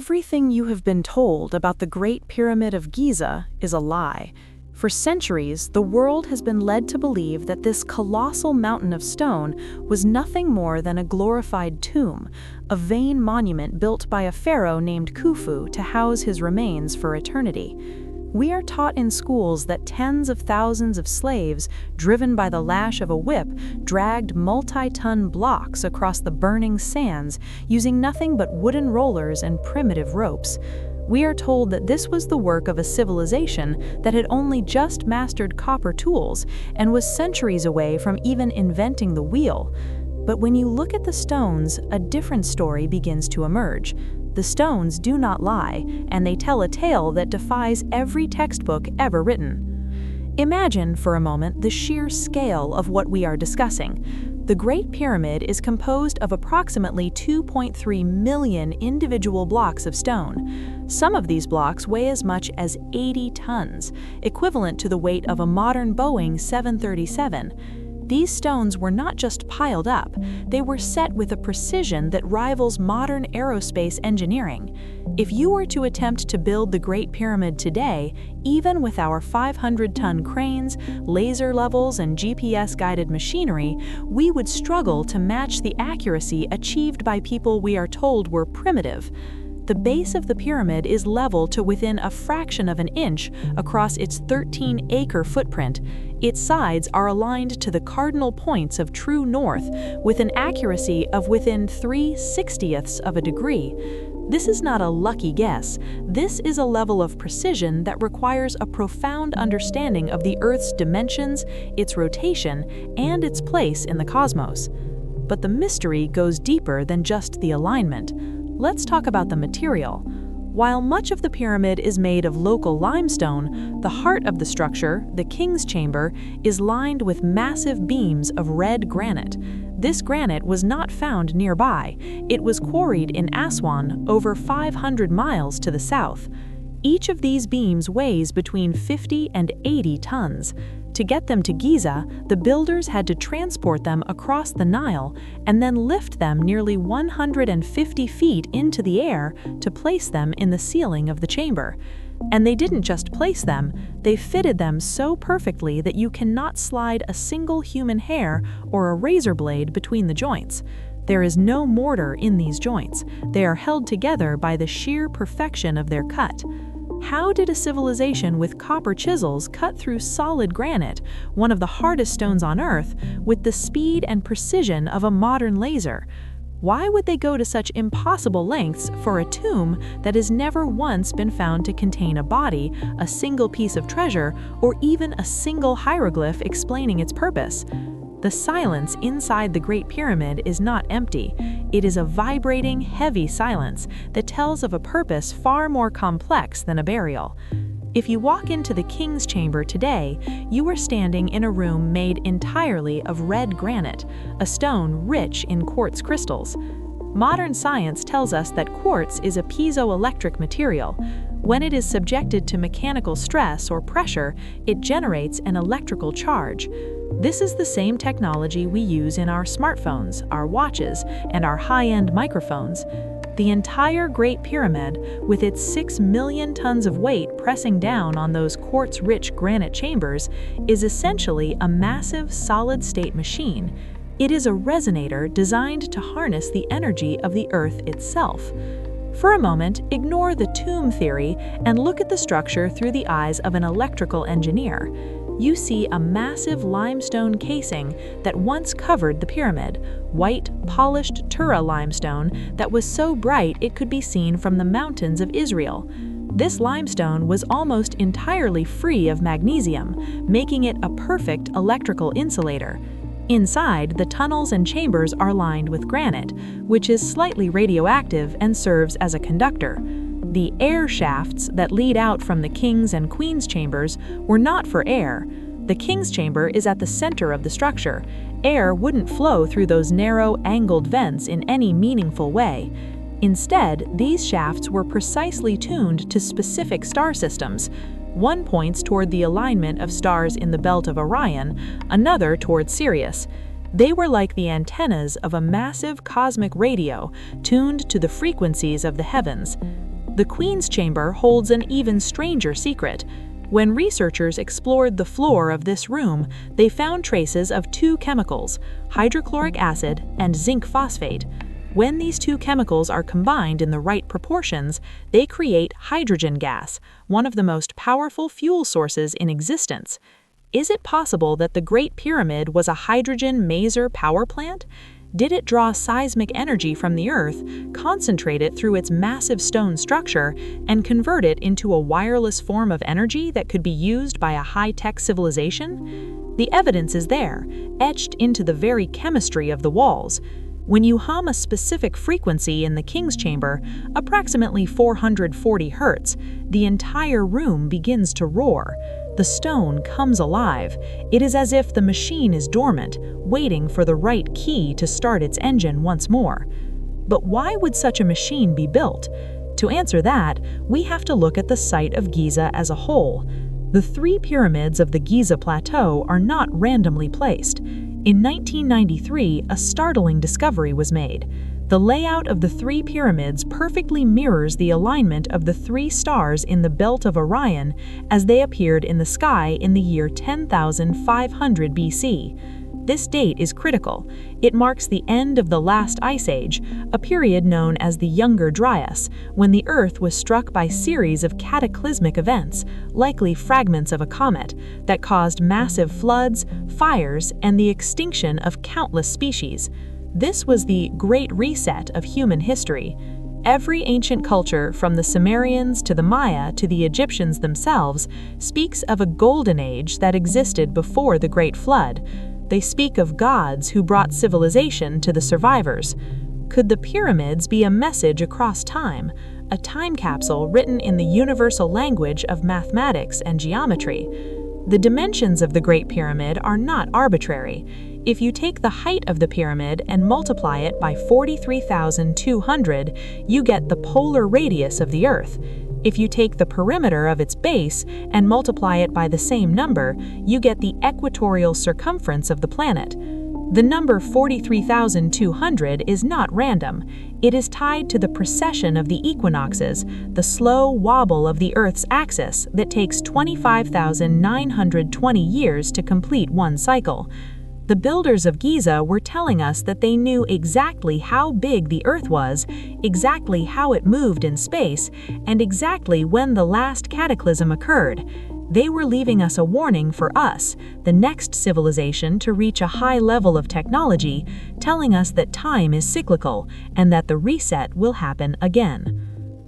Everything you have been told about the Great Pyramid of Giza is a lie. For centuries, the world has been led to believe that this colossal mountain of stone was nothing more than a glorified tomb, a vain monument built by a pharaoh named Khufu to house his remains for eternity. We are taught in schools that tens of thousands of slaves, driven by the lash of a whip, dragged multi-ton blocks across the burning sands using nothing but wooden rollers and primitive ropes. We are told that this was the work of a civilization that had only just mastered copper tools and was centuries away from even inventing the wheel. But when you look at the stones, a different story begins to emerge. The stones do not lie, and they tell a tale that defies every textbook ever written. Imagine for a moment the sheer scale of what we are discussing. The Great Pyramid is composed of approximately 2.3 million individual blocks of stone. Some of these blocks weigh as much as 80 tons, equivalent to the weight of a modern Boeing 737. These stones were not just piled up, they were set with a precision that rivals modern aerospace engineering. If you were to attempt to build the Great Pyramid today, even with our 500-ton cranes, laser levels, and GPS-guided machinery, we would struggle to match the accuracy achieved by people we are told were primitive. The base of the pyramid is level to within a fraction of an inch across its 13-acre footprint. Its sides are aligned to the cardinal points of true north with an accuracy of within 3/60ths of a degree. This is not a lucky guess. This is a level of precision that requires a profound understanding of the Earth's dimensions, its rotation, and its place in the cosmos. But the mystery goes deeper than just the alignment. Let's talk about the material. While much of the pyramid is made of local limestone, the heart of the structure, the king's chamber, is lined with massive beams of red granite. This granite was not found nearby. It was quarried in Aswan, over 500 miles to the south. Each of these beams weighs between 50 and 80 tons. To get them to Giza, the builders had to transport them across the Nile and then lift them nearly 150 feet into the air to place them in the ceiling of the chamber. And they didn't just place them, they fitted them so perfectly that you cannot slide a single human hair or a razor blade between the joints. There is no mortar in these joints. They are held together by the sheer perfection of their cut. How did a civilization with copper chisels cut through solid granite, one of the hardest stones on Earth, with the speed and precision of a modern laser? Why would they go to such impossible lengths for a tomb that has never once been found to contain a body, a single piece of treasure, or even a single hieroglyph explaining its purpose? The silence inside the Great Pyramid is not empty. It is a vibrating, heavy silence that tells of a purpose far more complex than a burial. If you walk into the king's chamber today, you are standing in a room made entirely of red granite, a stone rich in quartz crystals. Modern science tells us that quartz is a piezoelectric material. When it is subjected to mechanical stress or pressure, it generates an electrical charge. This is the same technology we use in our smartphones, our watches, and our high-end microphones. The entire Great Pyramid, with its 6 million tons of weight pressing down on those quartz-rich granite chambers, is essentially a massive solid-state machine. It is a resonator designed to harness the energy of the Earth itself. For a moment, ignore the tomb theory and look at the structure through the eyes of an electrical engineer. You see a massive limestone casing that once covered the pyramid, white, polished Tura limestone that was so bright it could be seen from the mountains of Israel. This limestone was almost entirely free of magnesium, making it a perfect electrical insulator. Inside, the tunnels and chambers are lined with granite, which is slightly radioactive and serves as a conductor. The air shafts that lead out from the king's and queen's chambers were not for air. The king's chamber is at the center of the structure. Air wouldn't flow through those narrow, angled vents in any meaningful way. Instead, these shafts were precisely tuned to specific star systems. One points toward the alignment of stars in the belt of Orion, another toward Sirius. They were like the antennas of a massive cosmic radio, tuned to the frequencies of the heavens. The Queen's Chamber holds an even stranger secret. When researchers explored the floor of this room, they found traces of two chemicals, hydrochloric acid and zinc phosphate. When these two chemicals are combined in the right proportions, they create hydrogen gas, one of the most powerful fuel sources in existence. Is it possible that the Great Pyramid was a hydrogen maser power plant? Did it draw seismic energy from the Earth, concentrate it through its massive stone structure, and convert it into a wireless form of energy that could be used by a high-tech civilization? The evidence is there, etched into the very chemistry of the walls. When you hum a specific frequency in the King's Chamber, approximately 440 Hertz, the entire room begins to roar. The stone comes alive. It is as if the machine is dormant, waiting for the right key to start its engine once more. But why would such a machine be built? To answer that, we have to look at the site of Giza as a whole. The three pyramids of the Giza Plateau are not randomly placed. In 1993, a startling discovery was made. The layout of the three pyramids perfectly mirrors the alignment of the three stars in the belt of Orion as they appeared in the sky in the year 10,500 BC. This date is critical. It marks the end of the last ice age, a period known as the Younger Dryas, when the Earth was struck by a series of cataclysmic events, likely fragments of a comet, that caused massive floods, fires, and the extinction of countless species. This was the Great Reset of human history. Every ancient culture, from the Sumerians to the Maya to the Egyptians themselves, speaks of a golden age that existed before the Great Flood. They speak of gods who brought civilization to the survivors. Could the pyramids be a message across time, a time capsule written in the universal language of mathematics and geometry? The dimensions of the Great Pyramid are not arbitrary. If you take the height of the pyramid and multiply it by 43,200, you get the polar radius of the Earth. If you take the perimeter of its base and multiply it by the same number, you get the equatorial circumference of the planet. The number 43,200 is not random. It is tied to the precession of the equinoxes, the slow wobble of the Earth's axis that takes 25,920 years to complete one cycle. The builders of Giza were telling us that they knew exactly how big the Earth was, exactly how it moved in space, and exactly when the last cataclysm occurred. They were leaving us a warning for us, the next civilization to reach a high level of technology, telling us that time is cyclical and that the reset will happen again.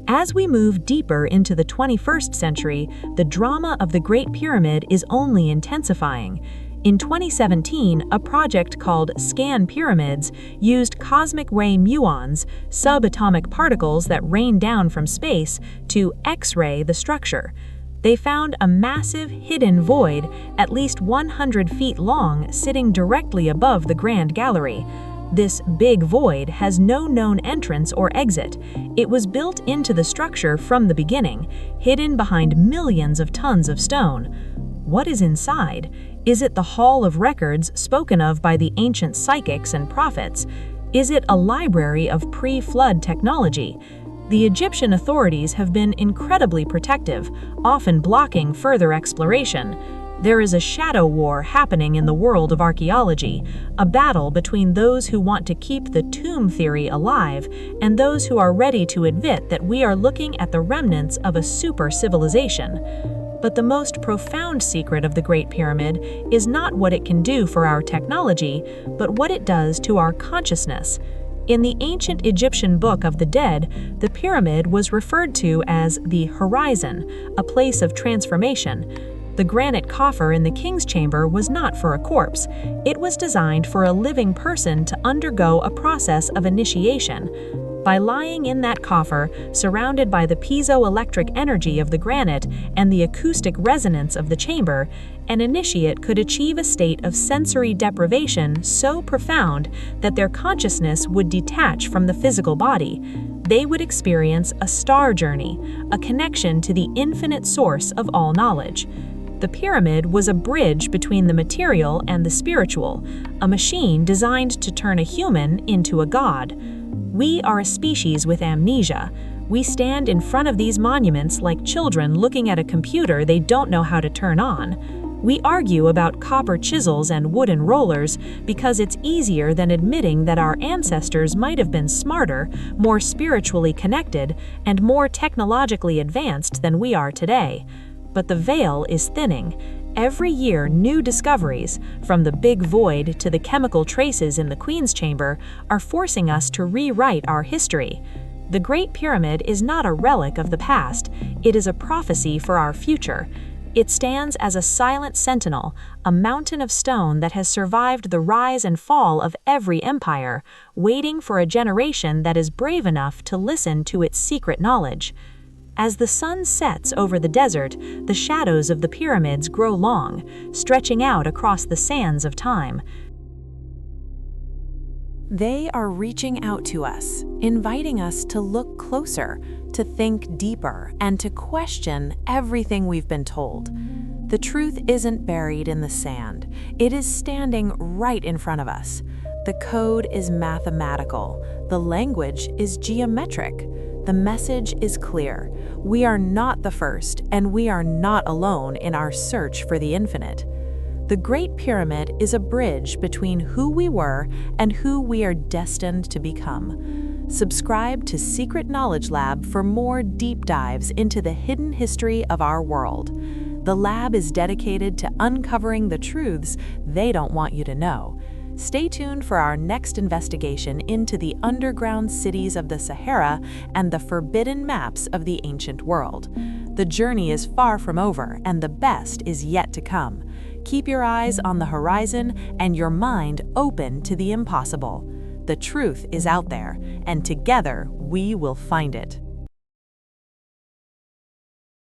As we move deeper into the 21st century, the drama of the Great Pyramid is only intensifying. In 2017, a project called Scan Pyramids used cosmic ray muons, subatomic particles that rain down from space, to X-ray the structure. They found a massive hidden void, at least 100 feet long, sitting directly above the Grand Gallery. This big void has no known entrance or exit. It was built into the structure from the beginning, hidden behind millions of tons of stone. What is inside? Is it the Hall of Records spoken of by the ancient psychics and prophets? Is it a library of pre-flood technology? The Egyptian authorities have been incredibly protective, often blocking further exploration. There is a shadow war happening in the world of archaeology, a battle between those who want to keep the tomb theory alive and those who are ready to admit that we are looking at the remnants of a super civilization. But the most profound secret of the Great Pyramid is not what it can do for our technology, but what it does to our consciousness. In the ancient Egyptian Book of the Dead, the pyramid was referred to as the horizon, a place of transformation. The granite coffer in the King's Chamber was not for a corpse. It was designed for a living person to undergo a process of initiation. By lying in that coffer, surrounded by the piezoelectric energy of the granite and the acoustic resonance of the chamber, an initiate could achieve a state of sensory deprivation so profound that their consciousness would detach from the physical body. They would experience a star journey, a connection to the infinite source of all knowledge. The pyramid was a bridge between the material and the spiritual, a machine designed to turn a human into a god. We are a species with amnesia. We stand in front of these monuments like children looking at a computer they don't know how to turn on. We argue about copper chisels and wooden rollers because it's easier than admitting that our ancestors might have been smarter, more spiritually connected, and more technologically advanced than we are today. But the veil is thinning. Every year, new discoveries, from the Big Void to the chemical traces in the Queen's Chamber, are forcing us to rewrite our history. The Great Pyramid is not a relic of the past, it is a prophecy for our future. It stands as a silent sentinel, a mountain of stone that has survived the rise and fall of every empire, waiting for a generation that is brave enough to listen to its secret knowledge. As the sun sets over the desert, the shadows of the pyramids grow long, stretching out across the sands of time. They are reaching out to us, inviting us to look closer, to think deeper, and to question everything we've been told. The truth isn't buried in the sand. It is standing right in front of us. The code is mathematical. The language is geometric. The message is clear. We are not the first, and we are not alone in our search for the infinite. The Great Pyramid is a bridge between who we were and who we are destined to become. Subscribe to Secret Knowledge Lab for more deep dives into the hidden history of our world. The lab is dedicated to uncovering the truths they don't want you to know. Stay tuned for our next investigation into the underground cities of the Sahara and the forbidden maps of the ancient world. The journey is far from over, and the best is yet to come. Keep your eyes on the horizon and your mind open to the impossible. The truth is out there, and together we will find it.